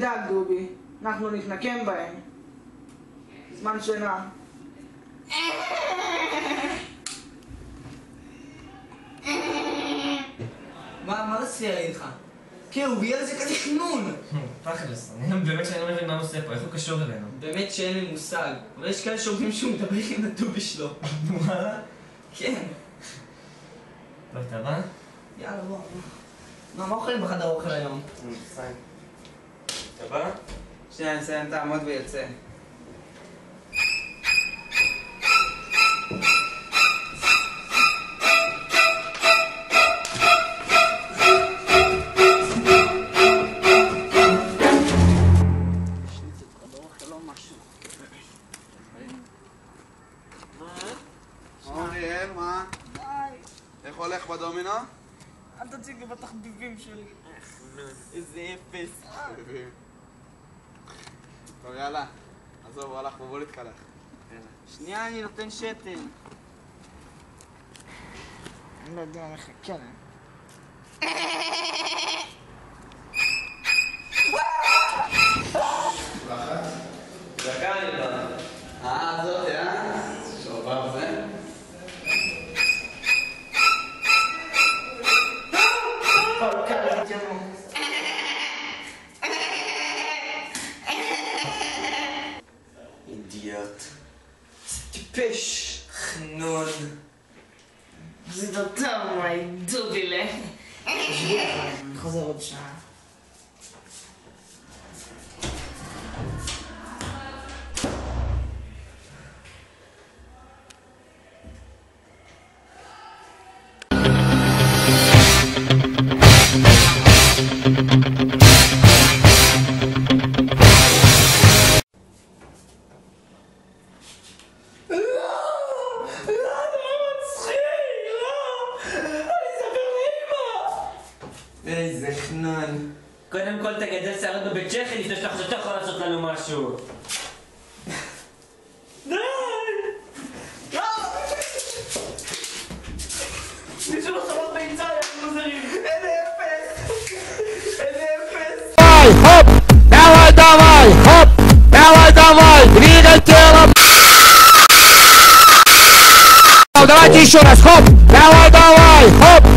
תדאג דובי, אנחנו נתנקם בהם. זמן שינה. מה זה סייר איתך? כן, הוא בגלל זה כזה חנון! תכלס, אני באמת שאני לא מבין מה הוא עושה פה, איך הוא קשור אלינו? באמת שאין לי מושג, אבל יש כאלה שאומרים שהוא מדבר עם הדובי שלו. וואלה? כן. טוב, אתה בא? יאללה, בוא. מה אוכלים בחדר האוכל היום? אתה בא? שנייה, נסיים את העמוד ויוצא. אוריאל, מה? איך הולך בדומינו? אל תציג לי בתחביבים שלי. איזה אפס. טוב, יאללה. עזוב, הוא הלך, בוא נתקלח. שנייה, אני נותן שתן. אני לא יודע, אני מחכה להם. דקה אני בא. זאת, שובב זה. אידיוט. טיפש. חנון. זה לא טוב, מי דובילה. אני חוזר עוד שעה. איזה חנון. קודם כל תגדל שערות בבית צ'כי לפני שאתה חושב שאתה יכול לעשות לנו משהו. די! לא! מישהו לא שמח ביצה, יא מוזרים. איזה אפס! איזה אפס! Хоп! Давай, давай! Хоп! Давай, давай! Двигай телом! Давайте еще раз! Хоп! Давай, давай! Хоп!